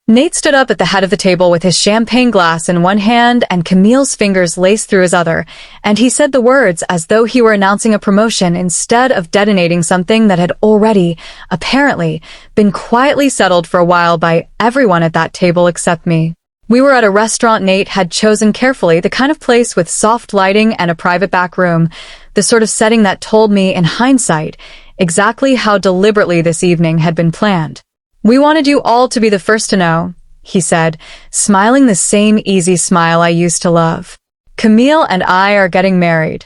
Nate stood up at the head of the table with his champagne glass in one hand and Camille's fingers laced through his other, and he said the words as though he were announcing a promotion instead of detonating something that had already, apparently, been quietly settled for a while by everyone at that table except me. We were at a restaurant Nate had chosen carefully, the kind of place with soft lighting and a private back room, the sort of setting that told me, in hindsight, exactly how deliberately this evening had been planned. "We wanted you all to be the first to know," he said, smiling the same easy smile I used to love. "Camille and I are getting married."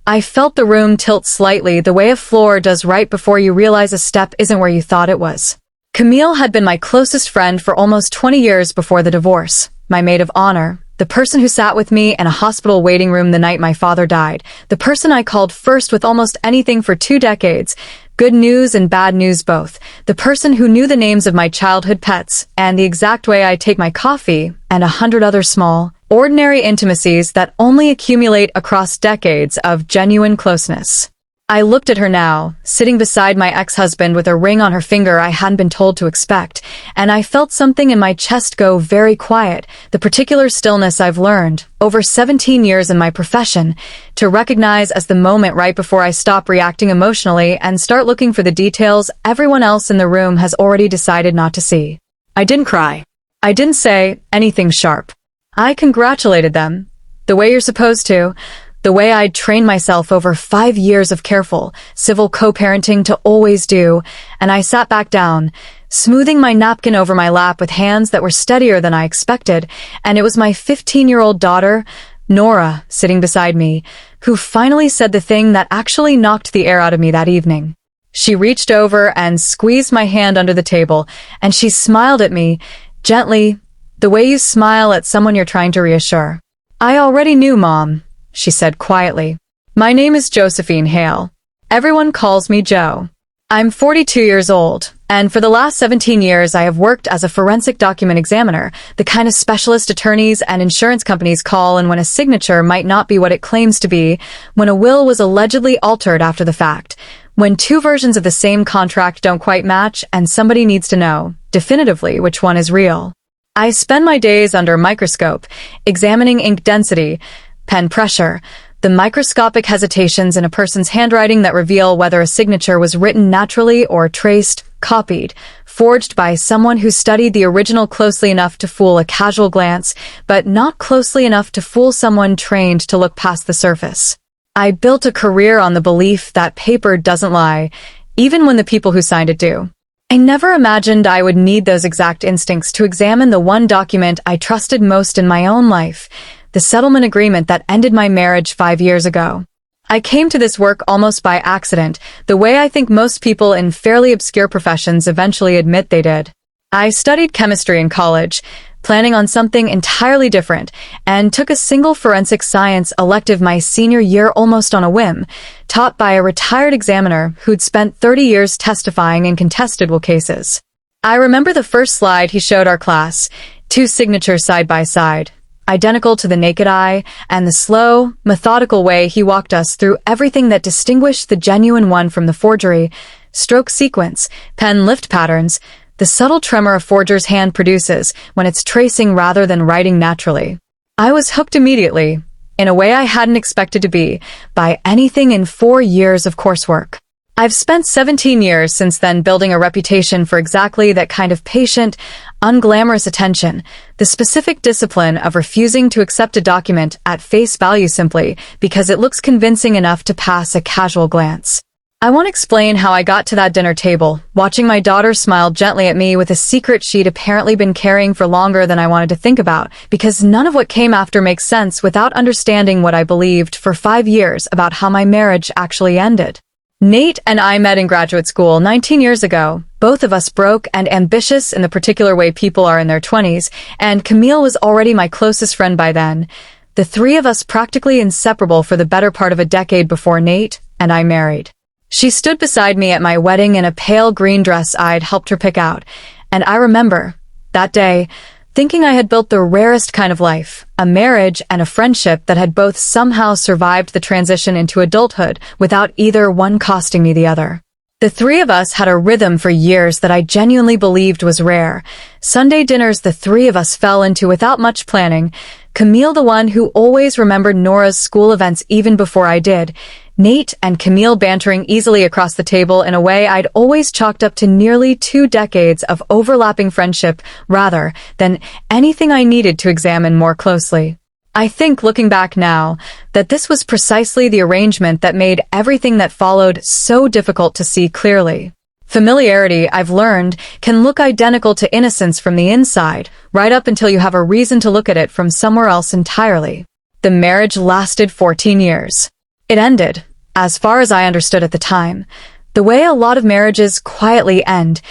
I felt the room tilt slightly, the way a floor does right before you realize a step isn't where you thought it was. Camille had been my closest friend for almost 20 years before the divorce, my maid of honor, the person who sat with me in a hospital waiting room the night my father died, the person I called first with almost anything for 2 decades, good news and bad news both, the person who knew the names of my childhood pets and the exact way I take my coffee, and 100 other small, ordinary intimacies that only accumulate across decades of genuine closeness. I looked at her now, sitting beside my ex-husband with a ring on her finger I hadn't been told to expect, and I felt something in my chest go very quiet, the particular stillness I've learned, over 17 years in my profession, to recognize as the moment right before I stop reacting emotionally and start looking for the details everyone else in the room has already decided not to see. I didn't cry. I didn't say anything sharp. I congratulated them, the way you're supposed to, the way I'd trained myself over 5 years of careful, civil co-parenting to always do, and I sat back down, smoothing my napkin over my lap with hands that were steadier than I expected, and it was my 15-year-old daughter, Nora, sitting beside me, who finally said the thing that actually knocked the air out of me that evening. She reached over and squeezed my hand under the table, and she smiled at me, gently, the way you smile at someone you're trying to reassure. "I already knew, Mom," she said quietly. "My name is Josephine Hale. Everyone calls me Jo. I'm 42 years old, and for the last 17 years I have worked as a forensic document examiner, the kind of specialist attorneys and insurance companies call in when a signature might not be what it claims to be, when a will was allegedly altered after the fact, when 2 versions of the same contract don't quite match and somebody needs to know, definitively, which one is real. I spend my days under a microscope, examining ink density, pen pressure, the microscopic hesitations in a person's handwriting that reveal whether a signature was written naturally or traced, copied, forged by someone who studied the original closely enough to fool a casual glance, but not closely enough to fool someone trained to look past the surface. I built a career on the belief that paper doesn't lie, even when the people who signed it do. I never imagined I would need those exact instincts to examine the one document I trusted most in my own life, the settlement agreement that ended my marriage 5 years ago. I came to this work almost by accident, the way I think most people in fairly obscure professions eventually admit they did. I studied chemistry in college, planning on something entirely different, and took a single forensic science elective my senior year almost on a whim, taught by a retired examiner who'd spent 30 years testifying in contested will cases. I remember the first slide he showed our class, 2 signatures side by side, identical to the naked eye, and the slow, methodical way he walked us through everything that distinguished the genuine one from the forgery, stroke sequence, pen lift patterns, the subtle tremor a forger's hand produces when it's tracing rather than writing naturally. I was hooked immediately, in a way I hadn't expected to be, by anything in 4 years of coursework. I've spent 17 years since then building a reputation for exactly that kind of patient, unglamorous attention, the specific discipline of refusing to accept a document at face value simply because it looks convincing enough to pass a casual glance. I won't explain how I got to that dinner table, watching my daughter smile gently at me with a secret she'd apparently been carrying for longer than I wanted to think about, because none of what came after makes sense without understanding what I believed for 5 years about how my marriage actually ended. Nate and I met in graduate school 19 years ago, both of us broke and ambitious in the particular way people are in their 20s, and Camille was already my closest friend by then, the 3 of us practically inseparable for the better part of a decade before Nate and I married. She stood beside me at my wedding in a pale green dress I'd helped her pick out, and I remember, that day, thinking I had built the rarest kind of life, a marriage and a friendship that had both somehow survived the transition into adulthood without either one costing me the other. The three of us had a rhythm for years that I genuinely believed was rare. Sunday dinners the three of us fell into without much planning. Camille, the one who always remembered Nora's school events even before I did. Nate and Camille bantering easily across the table in a way I'd always chalked up to nearly 2 decades of overlapping friendship rather than anything I needed to examine more closely. I think, looking back now, that this was precisely the arrangement that made everything that followed so difficult to see clearly. Familiarity, I've learned, can look identical to innocence from the inside, right up until you have a reason to look at it from somewhere else entirely. The marriage lasted 14 years. It ended, as far as I understood at the time, the way a lot of marriages quietly end,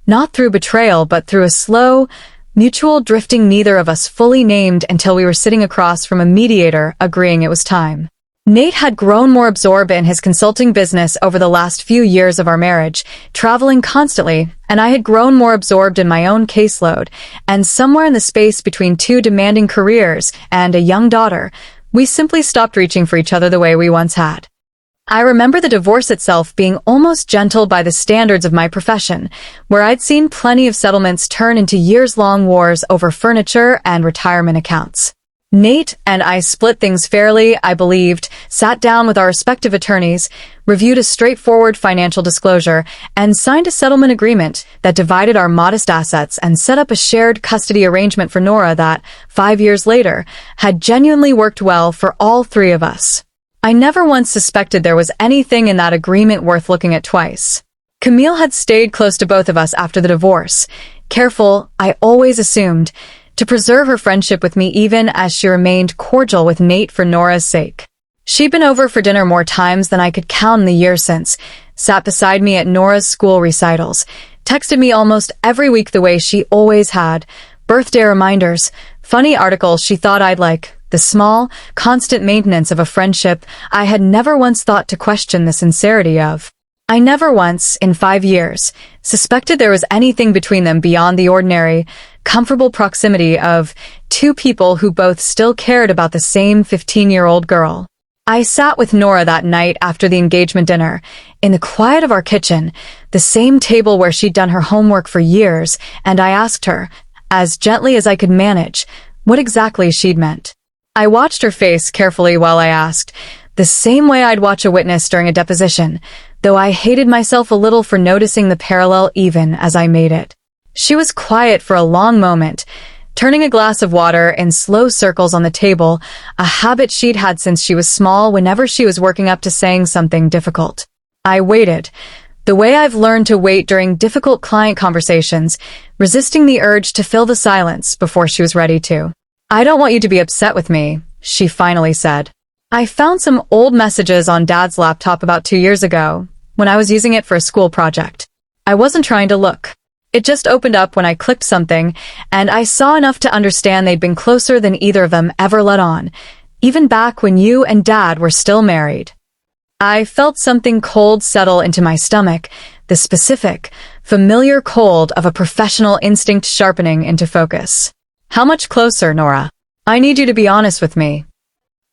not through betrayal but through a slow, mutual drifting neither of us fully named until we were sitting across from a mediator agreeing it was time. Nate had grown more absorbed in his consulting business over the last few years of our marriage, traveling constantly, and I had grown more absorbed in my own caseload, and somewhere in the space between 2 demanding careers and a young daughter, we simply stopped reaching for each other the way we once had. I remember the divorce itself being almost gentle by the standards of my profession, where I'd seen plenty of settlements turn into years-long wars over furniture and retirement accounts. Nate and I split things fairly, I believed, sat down with our respective attorneys, reviewed a straightforward financial disclosure, and signed a settlement agreement that divided our modest assets and set up a shared custody arrangement for Nora that, 5 years later, had genuinely worked well for all three of us. I never once suspected there was anything in that agreement worth looking at twice. Camille had stayed close to both of us after the divorce, careful, I always assumed, to preserve her friendship with me even as she remained cordial with Nate for Nora's sake. She'd been over for dinner more times than I could count in the years since, sat beside me at Nora's school recitals, texted me almost every week the way she always had, birthday reminders, funny articles she thought I'd like, the small, constant maintenance of a friendship I had never once thought to question the sincerity of. I never once, in 5 years, suspected there was anything between them beyond the ordinary, comfortable proximity of 2 people who both still cared about the same 15-year-old girl. I sat with Nora that night after the engagement dinner, in the quiet of our kitchen, the same table where she'd done her homework for years, and I asked her, as gently as I could manage, what exactly she'd meant. I watched her face carefully while I asked, the same way I'd watch a witness during a deposition, though I hated myself a little for noticing the parallel even as I made it. She was quiet for a long moment, turning a glass of water in slow circles on the table, a habit she'd had since she was small whenever she was working up to saying something difficult. I waited, the way I've learned to wait during difficult client conversations, resisting the urge to fill the silence before she was ready to. I don't want you to be upset with me, she finally said. I found some old messages on Dad's laptop about 2 years ago, when I was using it for a school project. I wasn't trying to look. It just opened up when I clicked something, and I saw enough to understand they'd been closer than either of them ever let on, even back when you and Dad were still married. I felt something cold settle into my stomach, the specific, familiar cold of a professional instinct sharpening into focus. How much closer, Nora? I need you to be honest with me.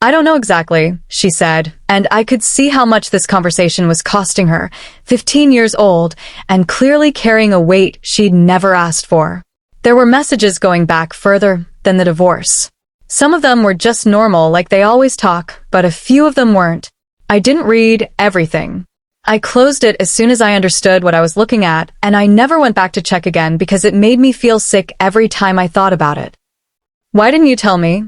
I don't know exactly, she said, and I could see how much this conversation was costing her, 15 years old, and clearly carrying a weight she'd never asked for. There were messages going back further than the divorce. Some of them were just normal, like they always talk, but a few of them weren't. I didn't read everything. I closed it as soon as I understood what I was looking at, and I never went back to check again because it made me feel sick every time I thought about it. Why didn't you tell me?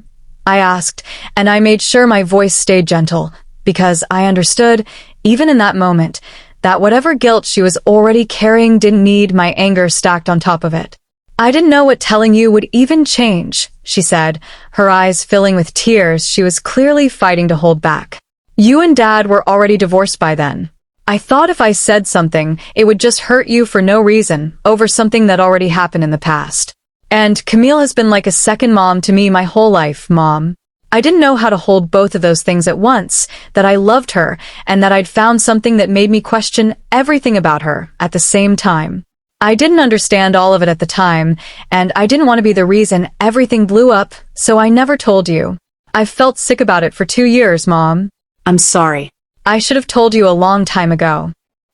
I asked, and I made sure my voice stayed gentle, because I understood, even in that moment, that whatever guilt she was already carrying didn't need my anger stacked on top of it. I didn't know what telling you would even change, she said, her eyes filling with tears she was clearly fighting to hold back. You and Dad were already divorced by then. I thought if I said something, it would just hurt you for no reason, over something that already happened in the past. And Camille has been like a second mom to me my whole life, Mom. I didn't know how to hold both of those things at once, that I loved her, and that I'd found something that made me question everything about her at the same time. I didn't understand all of it at the time, and I didn't want to be the reason everything blew up, so I never told you. I've felt sick about it for 2 years, Mom. I'm sorry. I should have told you a long time ago.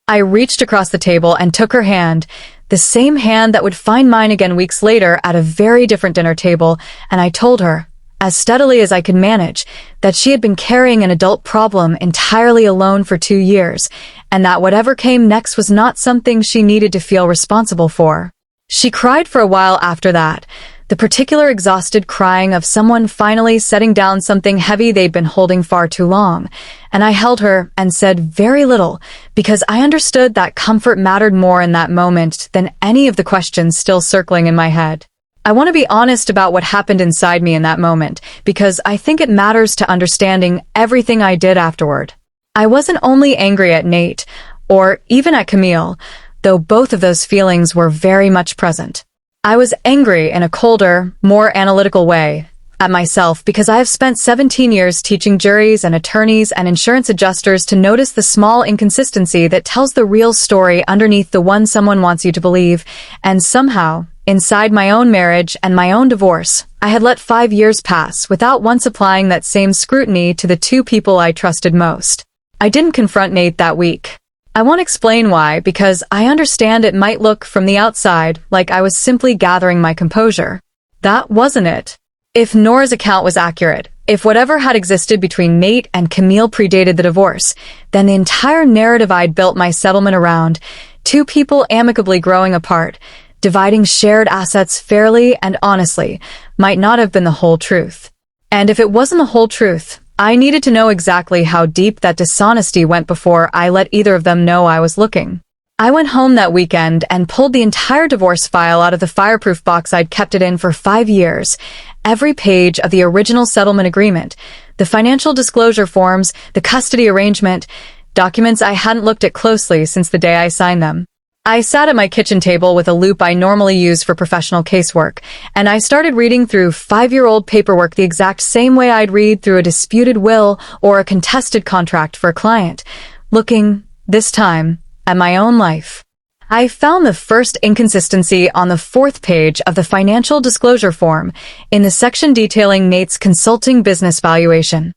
I reached across the table and took her hand, the same hand that would find mine again weeks later at a very different dinner table, and I told her, as steadily as I could manage, that she had been carrying an adult problem entirely alone for 2 years, and that whatever came next was not something she needed to feel responsible for. She cried for a while after that, the particular exhausted crying of someone finally setting down something heavy they'd been holding far too long, and I held her and said very little, because I understood that comfort mattered more in that moment than any of the questions still circling in my head. I want to be honest about what happened inside me in that moment, because I think it matters to understanding everything I did afterward. I wasn't only angry at Nate, or even at Camille, though both of those feelings were very much present. I was angry in a colder, more analytical way at myself because I have spent 17 years teaching juries and attorneys and insurance adjusters to notice the small inconsistency that tells the real story underneath the one someone wants you to believe, and somehow, inside my own marriage and my own divorce, I had let 5 years pass without once applying that same scrutiny to the 2 people I trusted most. I didn't confront Nate that week. I won't explain why, because I understand it might look from the outside like I was simply gathering my composure. That wasn't it. If Nora's account was accurate, if whatever had existed between Nate and Camille predated the divorce, then the entire narrative I'd built my settlement around, 2 people amicably growing apart, dividing shared assets fairly and honestly, might not have been the whole truth. And if it wasn't the whole truth, I needed to know exactly how deep that dishonesty went before I let either of them know I was looking. I went home that weekend and pulled the entire divorce file out of the fireproof box I'd kept it in for 5 years, every page of the original settlement agreement, the financial disclosure forms, the custody arrangement, documents I hadn't looked at closely since the day I signed them. I sat at my kitchen table with a loupe I normally use for professional casework, and I started reading through 5-year-old paperwork the exact same way I'd read through a disputed will or a contested contract for a client, looking, this time, at my own life. I found the first inconsistency on the 4th page of the financial disclosure form, in the section detailing Nate's consulting business valuation.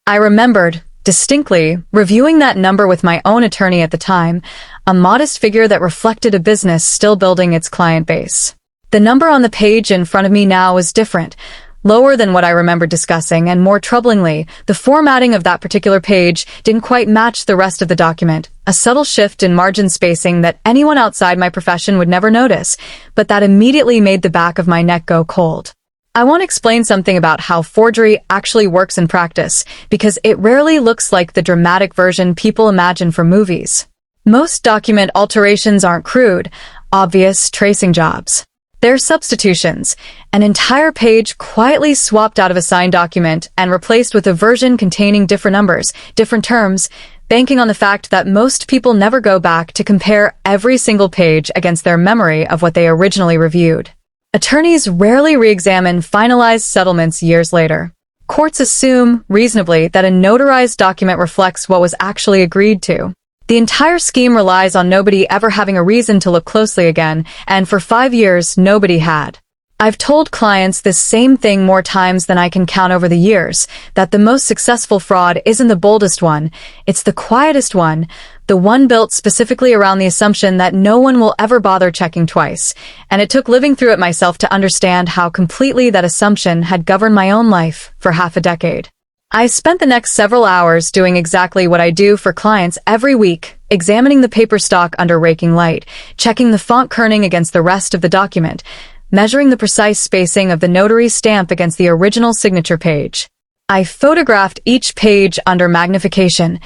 I remembered, distinctly, reviewing that number with my own attorney at the time, a modest figure that reflected a business still building its client base. The number on the page in front of me now was different, lower than what I remembered discussing, and more troublingly, the formatting of that particular page didn't quite match the rest of the document, a subtle shift in margin spacing that anyone outside my profession would never notice, but that immediately made the back of my neck go cold. I want to explain something about how forgery actually works in practice, because it rarely looks like the dramatic version people imagine from movies. Most document alterations aren't crude, obvious tracing jobs. They're substitutions, an entire page quietly swapped out of a signed document and replaced with a version containing different numbers, different terms, banking on the fact that most people never go back to compare every single page against their memory of what they originally reviewed. Attorneys rarely re-examine finalized settlements years later. Courts assume, reasonably, that a notarized document reflects what was actually agreed to. The entire scheme relies on nobody ever having a reason to look closely again, and for 5 years, nobody had. I've told clients this same thing more times than I can count over the years, that the most successful fraud isn't the boldest one, it's the quietest one, the one built specifically around the assumption that no one will ever bother checking twice, and it took living through it myself to understand how completely that assumption had governed my own life for half a decade. I spent the next several hours doing exactly what I do for clients every week, examining the paper stock under raking light, checking the font kerning against the rest of the document, measuring the precise spacing of the notary's stamp against the original signature page. I photographed each page under magnification,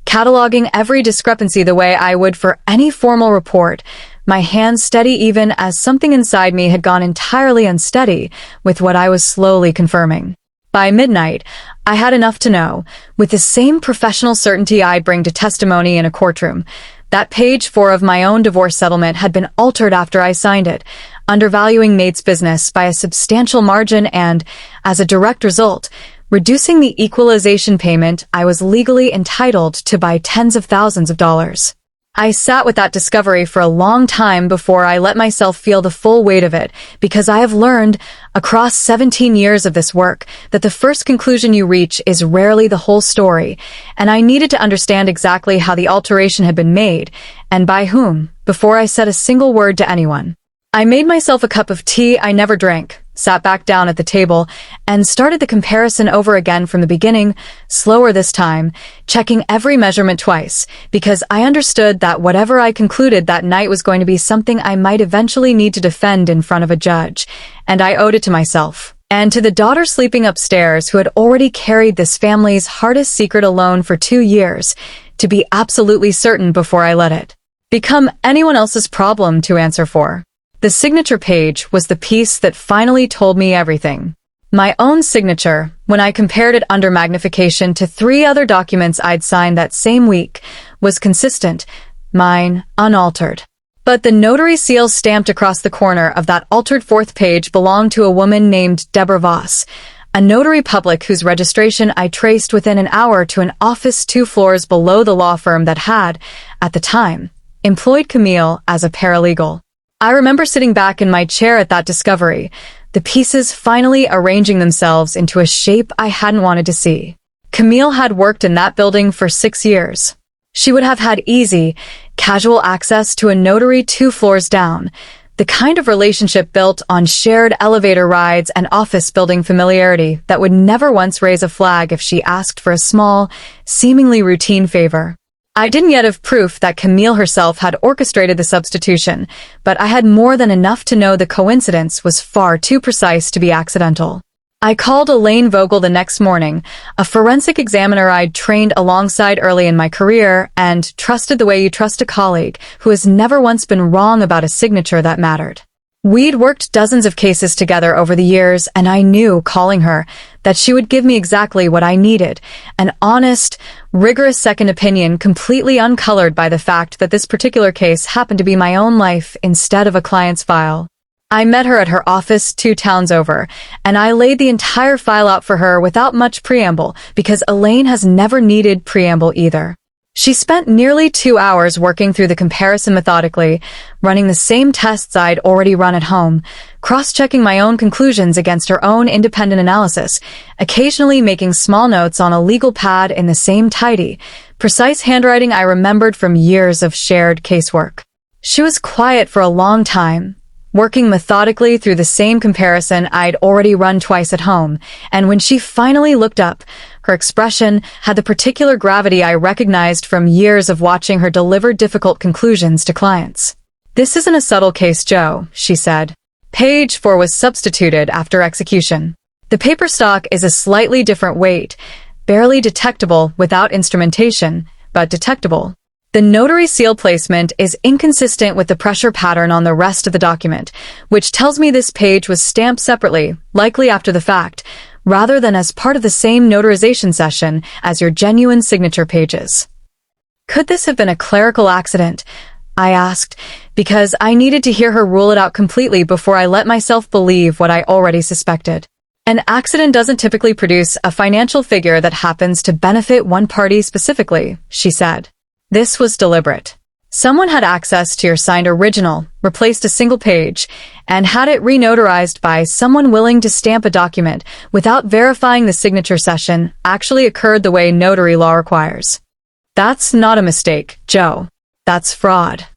cataloging every discrepancy the way I would for any formal report, my hands steady even as something inside me had gone entirely unsteady with what I was slowly confirming. By midnight, I had enough to know, with the same professional certainty I'd bring to testimony in a courtroom, that page 4 of my own divorce settlement had been altered after I signed it, undervaluing Nate's business by a substantial margin and, as a direct result, reducing the equalization payment I was legally entitled to by tens of thousands of dollars. I sat with that discovery for a long time before I let myself feel the full weight of it, because I have learned, across 17 years of this work, that the first conclusion you reach is rarely the whole story, and I needed to understand exactly how the alteration had been made, and by whom, before I said a single word to anyone. I made myself a cup of tea I never drank, sat back down at the table, and started the comparison over again from the beginning, slower this time, checking every measurement twice, because I understood that whatever I concluded that night was going to be something I might eventually need to defend in front of a judge, and I owed it to myself, and to the daughter sleeping upstairs who had already carried this family's hardest secret alone for 2 years, to be absolutely certain before I let it become anyone else's problem to answer for. The signature page was the piece that finally told me everything. My own signature, when I compared it under magnification to 3 other documents I'd signed that same week, was consistent, mine unaltered. But the notary seal stamped across the corner of that altered 4th page belonged to a woman named Deborah Voss, a notary public whose registration I traced within an hour to an office 2 floors below the law firm that had, at the time, employed Camille as a paralegal. I remember sitting back in my chair at that discovery, the pieces finally arranging themselves into a shape I hadn't wanted to see. Camille had worked in that building for 6 years. She would have had easy, casual access to a notary 2 floors down, the kind of relationship built on shared elevator rides and office building familiarity that would never once raise a flag if she asked for a small, seemingly routine favor. I didn't yet have proof that Camille herself had orchestrated the substitution, but I had more than enough to know the coincidence was far too precise to be accidental. I called Elaine Vogel the next morning, a forensic examiner I'd trained alongside early in my career and trusted the way you trust a colleague who has never once been wrong about a signature that mattered. We'd worked dozens of cases together over the years, and I knew, calling her, that she would give me exactly what I needed, an honest, rigorous second opinion completely uncolored by the fact that this particular case happened to be my own life instead of a client's file. I met her at her office 2 towns over, and I laid the entire file out for her without much preamble, because Elaine has never needed preamble either. She spent nearly 2 hours working through the comparison methodically, running the same tests I'd already run at home, cross-checking my own conclusions against her own independent analysis, occasionally making small notes on a legal pad in the same tidy, precise handwriting I remembered from years of shared casework. She was quiet for a long time, working methodically through the same comparison I'd already run twice at home, and when she finally looked up, her expression had the particular gravity I recognized from years of watching her deliver difficult conclusions to clients. "This isn't a subtle case, Joe," she said. "Page 4 was substituted after execution. The paper stock is a slightly different weight, barely detectable without instrumentation, but detectable. The notary seal placement is inconsistent with the pressure pattern on the rest of the document, which tells me this page was stamped separately, likely after the fact, rather than as part of the same notarization session as your genuine signature pages." Could this have been a clerical accident? I asked, because I needed to hear her rule it out completely before I let myself believe what I already suspected. An accident doesn't typically produce a financial figure that happens to benefit one party specifically, she said. This was deliberate. Someone had access to your signed original, replaced a single page, and had it re-notarized by someone willing to stamp a document without verifying the signature session actually occurred the way notary law requires. That's not a mistake, Joe. That's fraud.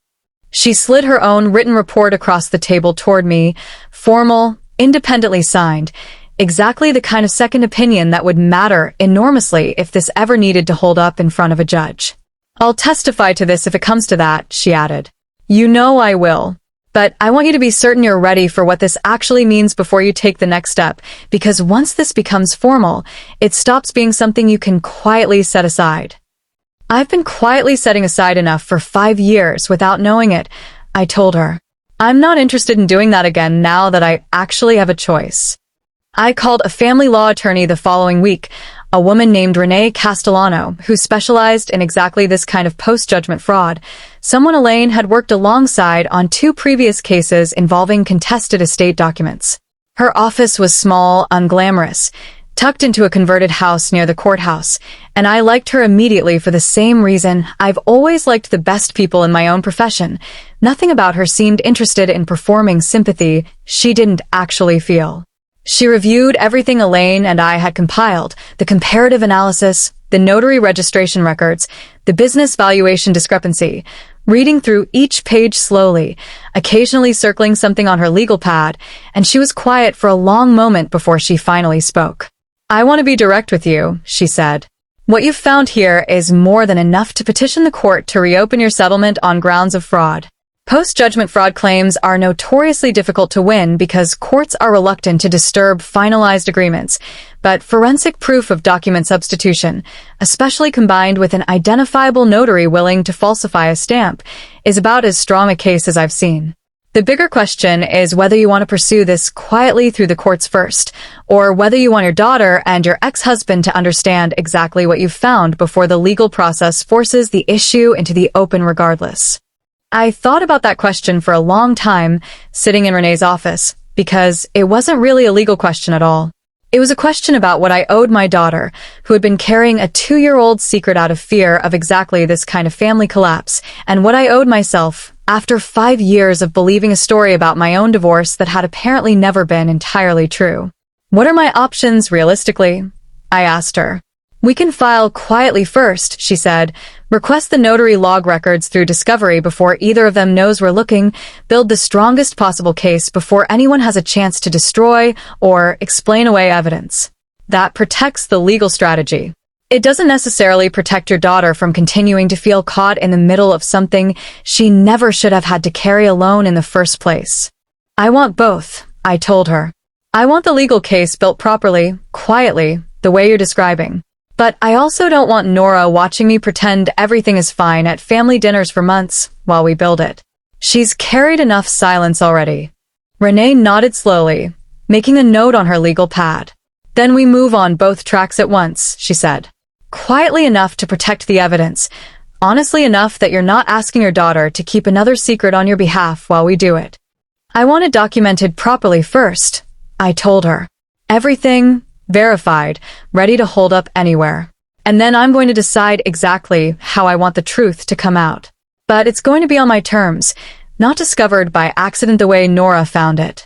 She slid her own written report across the table toward me, formal, independently signed, exactly the kind of second opinion that would matter enormously if this ever needed to hold up in front of a judge. "I'll testify to this if it comes to that," she added. "You know I will. But I want you to be certain you're ready for what this actually means before you take the next step, because once this becomes formal, it stops being something you can quietly set aside." "I've been quietly setting aside enough for 5 years without knowing it," I told her. "I'm not interested in doing that again now that I actually have a choice." I called a family law attorney the following week, a woman named Renee Castellano, who specialized in exactly this kind of post-judgment fraud, someone Elaine had worked alongside on 2 previous cases involving contested estate documents. Her office was small, unglamorous, tucked into a converted house near the courthouse, and I liked her immediately for the same reason I've always liked the best people in my own profession. Nothing about her seemed interested in performing sympathy she didn't actually feel. She reviewed everything Elaine and I had compiled, the comparative analysis, the notary registration records, the business valuation discrepancy, reading through each page slowly, occasionally circling something on her legal pad, and she was quiet for a long moment before she finally spoke. "I want to be direct with you," she said. "What you've found here is more than enough to petition the court to reopen your settlement on grounds of fraud. Post-judgment fraud claims are notoriously difficult to win because courts are reluctant to disturb finalized agreements, but forensic proof of document substitution, especially combined with an identifiable notary willing to falsify a stamp, is about as strong a case as I've seen. The bigger question is whether you want to pursue this quietly through the courts first, or whether you want your daughter and your ex-husband to understand exactly what you've found before the legal process forces the issue into the open regardless." I thought about that question for a long time, sitting in Renee's office, because it wasn't really a legal question at all. It was a question about what I owed my daughter, who had been carrying a 2-year-old secret out of fear of exactly this kind of family collapse, and what I owed myself after 5 years of believing a story about my own divorce that had apparently never been entirely true. "What are my options realistically?" I asked her. "We can file quietly first," she said, "request the notary log records through discovery before either of them knows we're looking, build the strongest possible case before anyone has a chance to destroy or explain away evidence. That protects the legal strategy. It doesn't necessarily protect your daughter from continuing to feel caught in the middle of something she never should have had to carry alone in the first place." "I want both," I told her. "I want the legal case built properly, quietly, the way you're describing. But I also don't want Nora watching me pretend everything is fine at family dinners for months while we build it. She's carried enough silence already." Renee nodded slowly, making a note on her legal pad. "Then we move on both tracks at once," she said. "Quietly enough to protect the evidence, honestly enough that you're not asking your daughter to keep another secret on your behalf while we do it." "I want it documented properly first," I told her. "Everything verified, ready to hold up anywhere. And then I'm going to decide exactly how I want the truth to come out. But it's going to be on my terms, not discovered by accident the way Nora found it."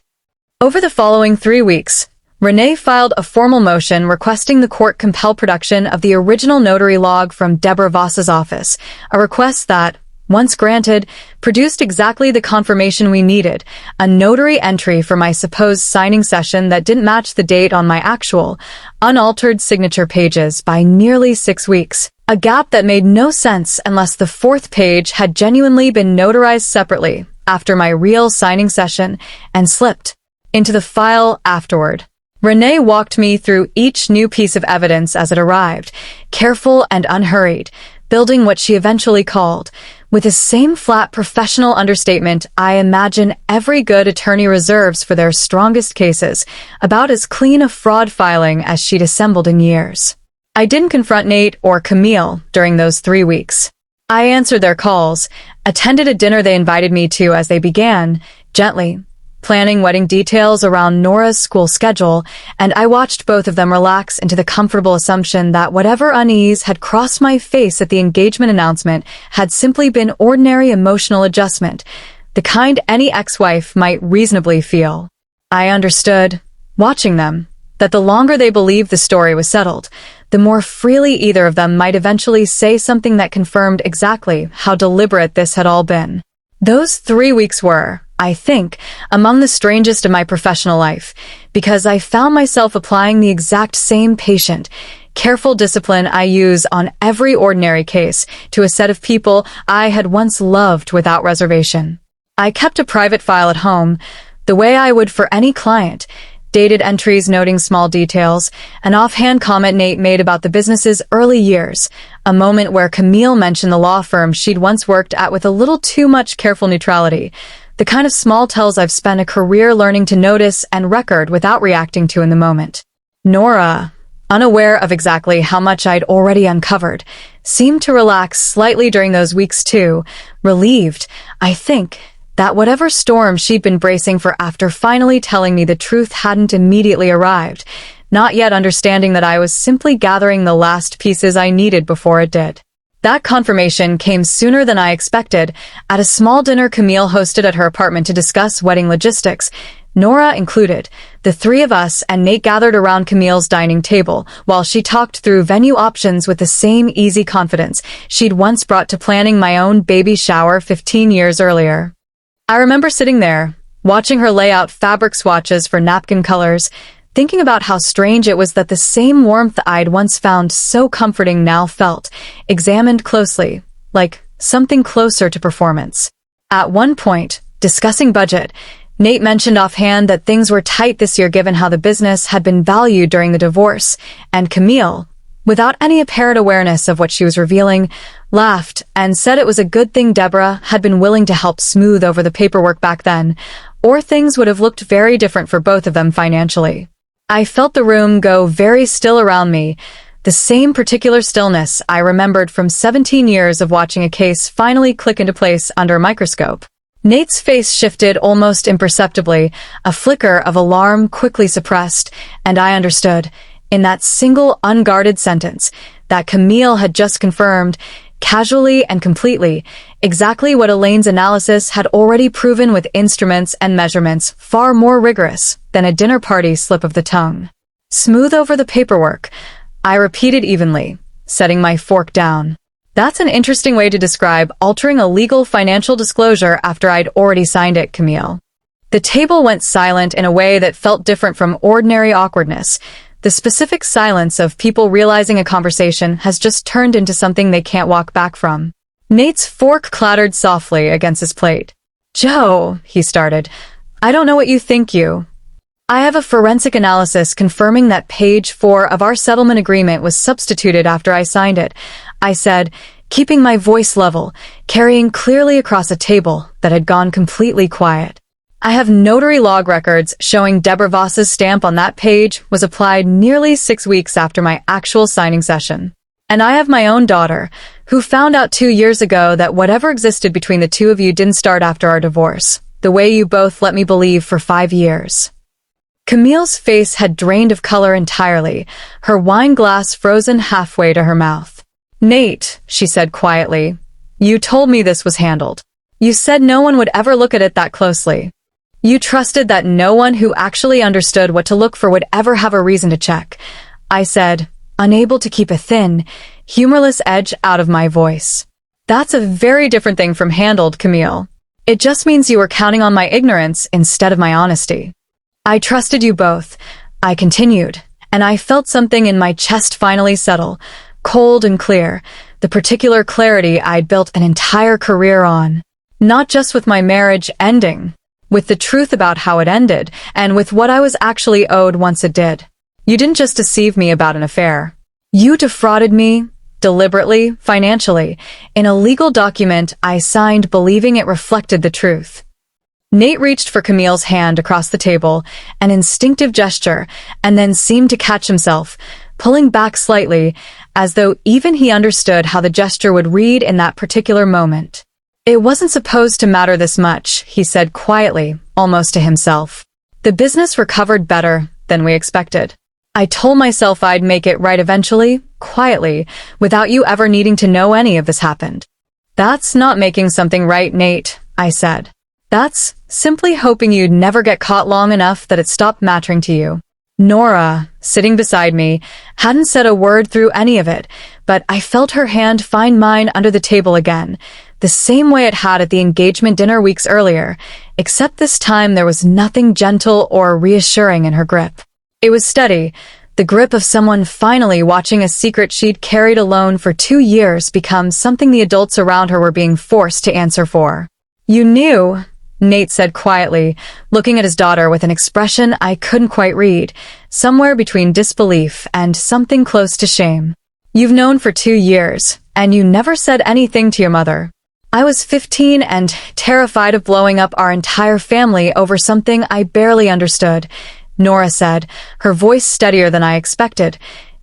Over the following 3 weeks, Renee filed a formal motion requesting the court compel production of the original notary log from Deborah Voss's office, a request that, once granted, produced exactly the confirmation we needed, a notary entry for my supposed signing session that didn't match the date on my actual, unaltered signature pages by nearly 6 weeks, a gap that made no sense unless the 4th page had genuinely been notarized separately after my real signing session and slipped into the file afterward. Renee walked me through each new piece of evidence as it arrived, careful and unhurried, building what she eventually called, with the same flat professional understatement I imagine every good attorney reserves for their strongest cases, about as clean a fraud filing as she'd assembled in years. I didn't confront Nate or Camille during those 3 weeks. I answered their calls, attended a dinner they invited me to as they began, gently, planning wedding details around Nora's school schedule, and I watched both of them relax into the comfortable assumption that whatever unease had crossed my face at the engagement announcement had simply been ordinary emotional adjustment, the kind any ex-wife might reasonably feel. I understood, watching them, that the longer they believed the story was settled, the more freely either of them might eventually say something that confirmed exactly how deliberate this had all been. Those 3 weeks were, I think, among the strangest of my professional life, because I found myself applying the exact same patient, careful discipline I use on every ordinary case to a set of people I had once loved without reservation. I kept a private file at home, the way I would for any client, dated entries noting small details, an offhand comment Nate made about the business's early years, a moment where Camille mentioned the law firm she'd once worked at with a little too much careful neutrality, the kind of small tells I've spent a career learning to notice and record without reacting to in the moment. Nora, unaware of exactly how much I'd already uncovered, seemed to relax slightly during those weeks too, relieved, I think, that whatever storm she'd been bracing for after finally telling me the truth hadn't immediately arrived, not yet understanding that I was simply gathering the last pieces I needed before it did. That confirmation came sooner than I expected, at a small dinner Camille hosted at her apartment to discuss wedding logistics, Nora included. The three of us and Nate gathered around Camille's dining table, while she talked through venue options with the same easy confidence she'd once brought to planning my own baby shower 15 years earlier. I remember sitting there, watching her lay out fabric swatches for napkin colors, thinking about how strange it was that the same warmth I'd once found so comforting now felt, examined closely, like something closer to performance. At one point, discussing budget, Nate mentioned offhand that things were tight this year given how the business had been valued during the divorce, and Camille, without any apparent awareness of what she was revealing, laughed and said it was a good thing Deborah had been willing to help smooth over the paperwork back then, or things would have looked very different for both of them financially. I felt the room go very still around me, the same particular stillness I remembered from 17 years of watching a case finally click into place under a microscope. Nate's face shifted almost imperceptibly, a flicker of alarm quickly suppressed, and I understood, in that single unguarded sentence, that Camille had just confirmed, casually and completely, exactly what Elaine's analysis had already proven with instruments and measurements far more rigorous than a dinner party slip of the tongue. Smooth over the paperwork, I repeated evenly, setting my fork down. That's an interesting way to describe altering a legal financial disclosure after I'd already signed it, Camille. The table went silent in a way that felt different from ordinary awkwardness. The specific silence of people realizing a conversation has just turned into something they can't walk back from. Nate's fork clattered softly against his plate. "Joe," he started, "I don't know what you think I have a forensic analysis confirming that page 4 of our settlement agreement was substituted after I signed it," I said, keeping my voice level, carrying clearly across a table that had gone completely quiet. "I have notary log records showing Deborah Voss's stamp on that page was applied nearly 6 weeks after my actual signing session. And I have my own daughter, who found out 2 years ago that whatever existed between the two of you didn't start after our divorce, the way you both let me believe for 5 years." Camille's face had drained of color entirely, her wine glass frozen halfway to her mouth. "Nate," she said quietly, "you told me this was handled. You said no one would ever look at it that closely. You trusted that no one who actually understood what to look for would ever have a reason to check," I said, unable to keep a thin, humorless edge out of my voice. "That's a very different thing from handled, Camille. It just means you were counting on my ignorance instead of my honesty. I trusted you both," I continued, and I felt something in my chest finally settle, cold and clear, the particular clarity I'd built an entire career on. Not just with my marriage ending, with the truth about how it ended, and with what I was actually owed once it did. You didn't just deceive me about an affair. You defrauded me, deliberately, financially, in a legal document I signed believing it reflected the truth. Nate reached for Camille's hand across the table, an instinctive gesture, and then seemed to catch himself, pulling back slightly, as though even he understood how the gesture would read in that particular moment. "It wasn't supposed to matter this much," he said quietly, almost to himself. "The business recovered better than we expected. I told myself I'd make it right eventually, quietly, without you ever needing to know any of this happened." "That's not making something right, Nate," I said. "That's simply hoping you'd never get caught long enough that it stopped mattering to you." Nora, sitting beside me, hadn't said a word through any of it, but I felt her hand find mine under the table again, the same way it had at the engagement dinner weeks earlier, except this time there was nothing gentle or reassuring in her grip. It was steady, the grip of someone finally watching a secret she'd carried alone for 2 years become something the adults around her were being forced to answer for. "You knew," Nate said quietly, looking at his daughter with an expression I couldn't quite read, somewhere between disbelief and something close to shame. "You've known for 2 years, and you never said anything to your mother." I was 15 and terrified of blowing up our entire family over something I barely understood, Nora said, her voice steadier than I expected,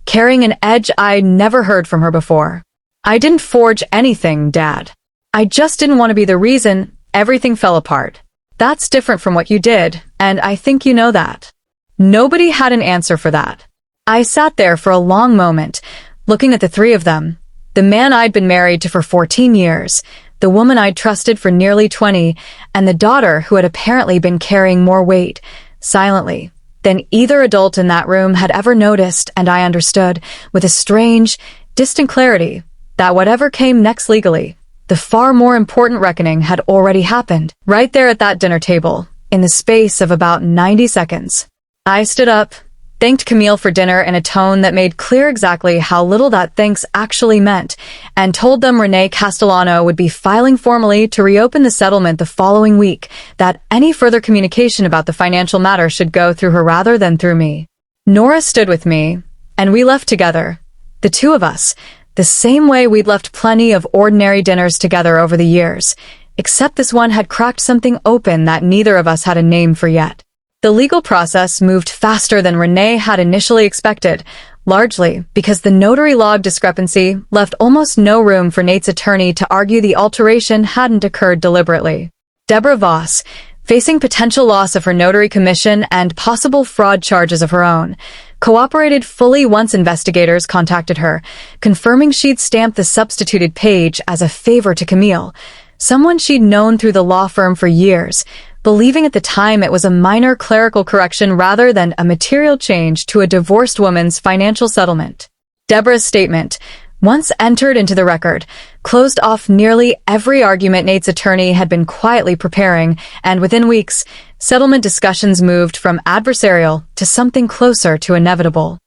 carrying an edge I'd never heard from her before. "I didn't forge anything, Dad. I just didn't want to be the reason everything fell apart. That's different from what you did, and I think you know that." Nobody had an answer for that. I sat there for a long moment, looking at the three of them. The man I'd been married to for 14 years, the woman I'd trusted for nearly 20, and the daughter who had apparently been carrying more weight, silently, than either adult in that room had ever noticed. And I understood, with a strange, distant clarity, that whatever came next legally, the far more important reckoning had already happened, right there at that dinner table, in the space of about 90 seconds. I stood up, thanked Camille for dinner in a tone that made clear exactly how little that thanks actually meant, and told them Renee Castellano would be filing formally to reopen the settlement the following week, that any further communication about the financial matter should go through her rather than through me. Nora stood with me, and we left together, the two of us, the same way we'd left plenty of ordinary dinners together over the years, except this one had cracked something open that neither of us had a name for yet. The legal process moved faster than Renee had initially expected, largely because the notary log discrepancy left almost no room for Nate's attorney to argue the alteration hadn't occurred deliberately. Deborah Voss, facing potential loss of her notary commission and possible fraud charges of her own, cooperated fully once investigators contacted her, confirming she'd stamped the substituted page as a favor to Camille, someone she'd known through the law firm for years, believing at the time it was a minor clerical correction rather than a material change to a divorced woman's financial settlement. Deborah's statement, once entered into the record, closed off nearly every argument Nate's attorney had been quietly preparing, and within weeks, settlement discussions moved from adversarial to something closer to inevitable.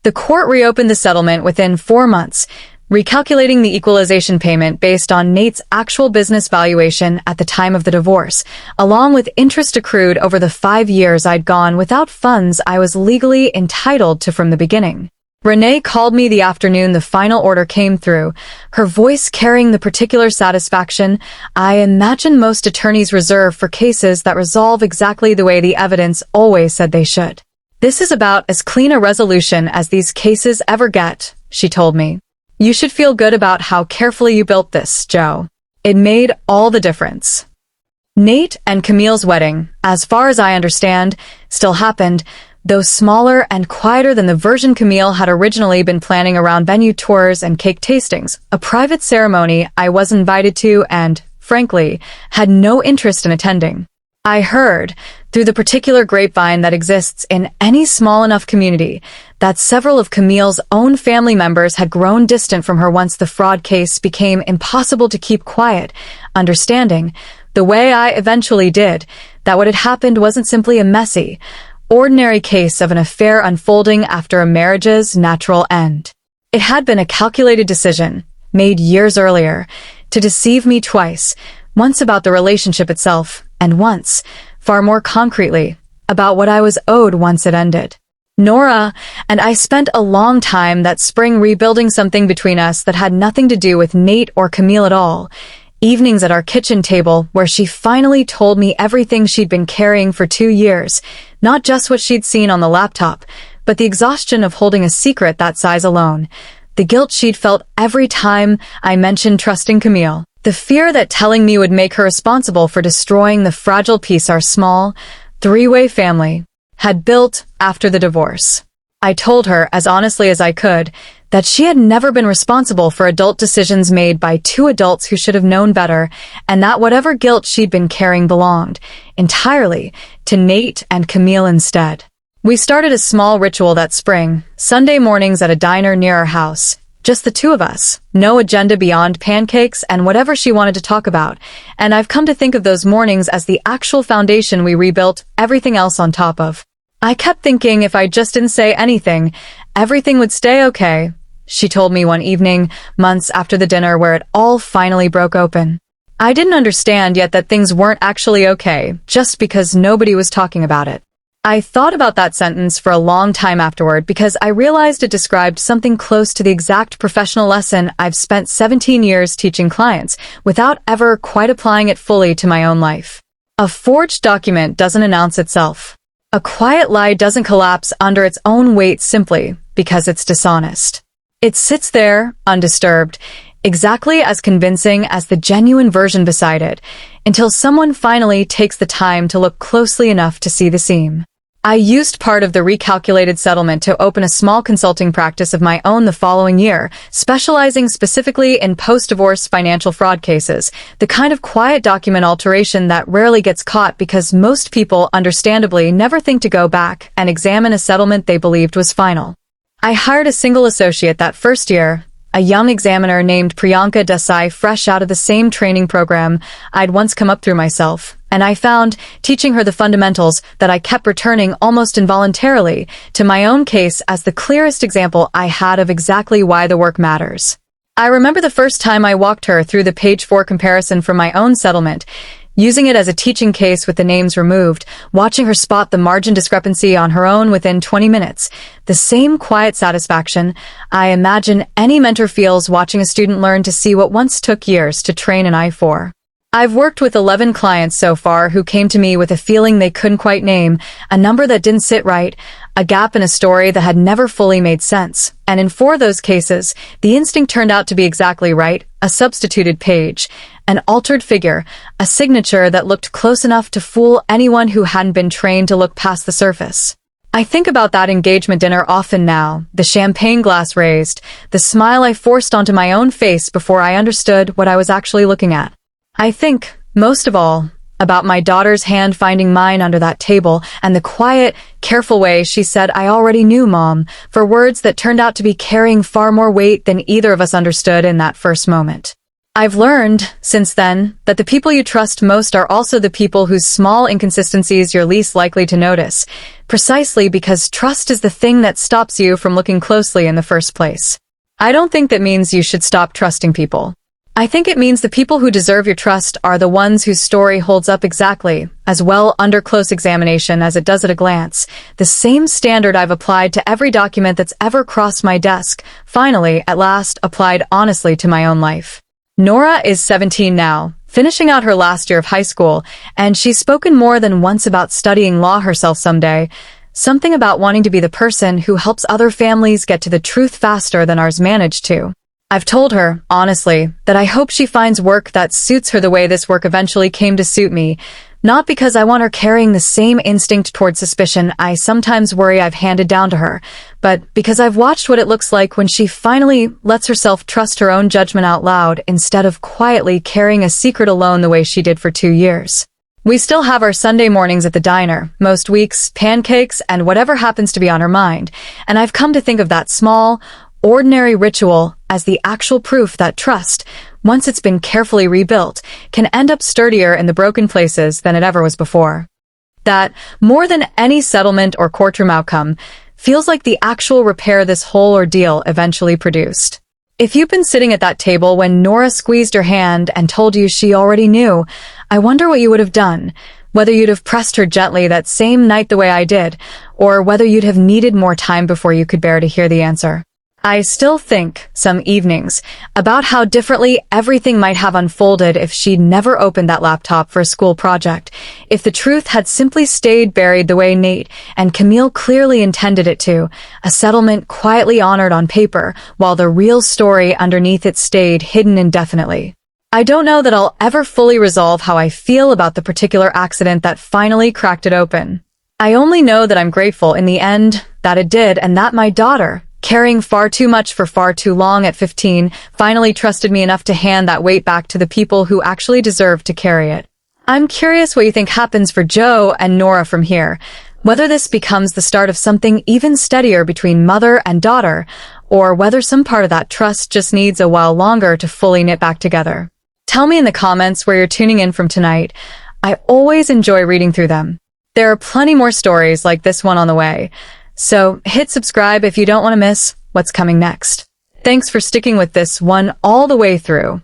The court reopened the settlement within 4 months, recalculating the equalization payment based on Nate's actual business valuation at the time of the divorce, along with interest accrued over the 5 years I'd gone without funds I was legally entitled to from the beginning. Renee called me the afternoon the final order came through, her voice carrying the particular satisfaction I imagine most attorneys reserve for cases that resolve exactly the way the evidence always said they should. "This is about as clean a resolution as these cases ever get," she told me. "You should feel good about how carefully you built this, Joe. It made all the difference." Nate and Camille's wedding, as far as I understand, still happened, though smaller and quieter than the version Camille had originally been planning around venue tours and cake tastings, a private ceremony I was invited to and, frankly, had no interest in attending. I heard, through the particular grapevine that exists in any small enough community, that several of Camille's own family members had grown distant from her once the fraud case became impossible to keep quiet, understanding, the way I eventually did, that what had happened wasn't simply a messy, ordinary case of an affair unfolding after a marriage's natural end. It had been a calculated decision, made years earlier, to deceive me twice, once about the relationship itself, and once, far more concretely, about what I was owed once it ended. Nora and I spent a long time that spring rebuilding something between us that had nothing to do with Nate or Camille at all. Evenings at our kitchen table where she finally told me everything she'd been carrying for 2 years, not just what she'd seen on the laptop, but the exhaustion of holding a secret that size alone, the guilt she'd felt every time I mentioned trusting Camille, the fear that telling me would make her responsible for destroying the fragile piece our small, three-way family had built after the divorce. I told her, as honestly as I could, that she had never been responsible for adult decisions made by 2 adults who should have known better, and that whatever guilt she'd been carrying belonged, entirely, to Nate and Camille instead. We started a small ritual that spring, Sunday mornings at a diner near our house, just the 2 of us, no agenda beyond pancakes and whatever she wanted to talk about, and I've come to think of those mornings as the actual foundation we rebuilt everything else on top of. I kept thinking if I just didn't say anything, everything would stay okay, she told me one evening, months after the dinner where it all finally broke open. I didn't understand yet that things weren't actually okay, just because nobody was talking about it. I thought about that sentence for a long time afterward because I realized it described something close to the exact professional lesson I've spent 17 years teaching clients, without ever quite applying it fully to my own life. A forged document doesn't announce itself. A quiet lie doesn't collapse under its own weight simply because it's dishonest. It sits there, undisturbed, exactly as convincing as the genuine version beside it, until someone finally takes the time to look closely enough to see the seam. I used part of the recalculated settlement to open a small consulting practice of my own the following year, specializing specifically in post-divorce financial fraud cases, the kind of quiet document alteration that rarely gets caught because most people, understandably, never think to go back and examine a settlement they believed was final. I hired a single associate that first year, a young examiner named Priyanka Desai, fresh out of the same training program I'd once come up through myself, and I found, teaching her the fundamentals, that I kept returning almost involuntarily to my own case as the clearest example I had of exactly why the work matters. I remember the first time I walked her through the page 4 comparison from my own settlement, using it as a teaching case with the names removed, watching her spot the margin discrepancy on her own within 20 minutes. The same quiet satisfaction I imagine any mentor feels watching a student learn to see what once took years to train an eye for. I've worked with 11 clients so far who came to me with a feeling they couldn't quite name, a number that didn't sit right, a gap in a story that had never fully made sense. And in 4 of those cases, the instinct turned out to be exactly right, a substituted page, an altered figure, a signature that looked close enough to fool anyone who hadn't been trained to look past the surface. I think about that engagement dinner often now, the champagne glass raised, the smile I forced onto my own face before I understood what I was actually looking at. I think, most of all, about my daughter's hand finding mine under that table and the quiet, careful way she said, "I already knew, Mom," for words that turned out to be carrying far more weight than either of us understood in that first moment. I've learned, since then, that the people you trust most are also the people whose small inconsistencies you're least likely to notice, precisely because trust is the thing that stops you from looking closely in the first place. I don't think that means you should stop trusting people. I think it means the people who deserve your trust are the ones whose story holds up exactly as well under close examination as it does at a glance. The same standard I've applied to every document that's ever crossed my desk, finally, at last, applied honestly to my own life. Nora is 17 now, finishing out her last year of high school, and she's spoken more than once about studying law herself someday, something about wanting to be the person who helps other families get to the truth faster than ours managed to. I've told her, honestly, that I hope she finds work that suits her the way this work eventually came to suit me, not because I want her carrying the same instinct toward suspicion I sometimes worry I've handed down to her, but because I've watched what it looks like when she finally lets herself trust her own judgment out loud instead of quietly carrying a secret alone the way she did for 2 years. We still have our Sunday mornings at the diner, most weeks, pancakes, and whatever happens to be on her mind, and I've come to think of that small, ordinary ritual as the actual proof that trust, once it's been carefully rebuilt, can end up sturdier in the broken places than it ever was before. That, more than any settlement or courtroom outcome, feels like the actual repair this whole ordeal eventually produced. If you've been sitting at that table when Nora squeezed her hand and told you she already knew, I wonder what you would have done, whether you'd have pressed her gently that same night the way I did, or whether you'd have needed more time before you could bear to hear the answer. I still think, some evenings, about how differently everything might have unfolded if she'd never opened that laptop for a school project, if the truth had simply stayed buried the way Nate and Camille clearly intended it to, a settlement quietly honored on paper, while the real story underneath it stayed hidden indefinitely. I don't know that I'll ever fully resolve how I feel about the particular accident that finally cracked it open. I only know that I'm grateful in the end that it did, and that my daughter, carrying far too much for far too long at 15, finally trusted me enough to hand that weight back to the people who actually deserved to carry it. I'm curious what you think happens for Joe and Nora from here, whether this becomes the start of something even steadier between mother and daughter, or whether some part of that trust just needs a while longer to fully knit back together. Tell me in the comments where you're tuning in from tonight. I always enjoy reading through them. There are plenty more stories like this one on the way. So hit subscribe if you don't want to miss what's coming next. Thanks for sticking with this one all the way through.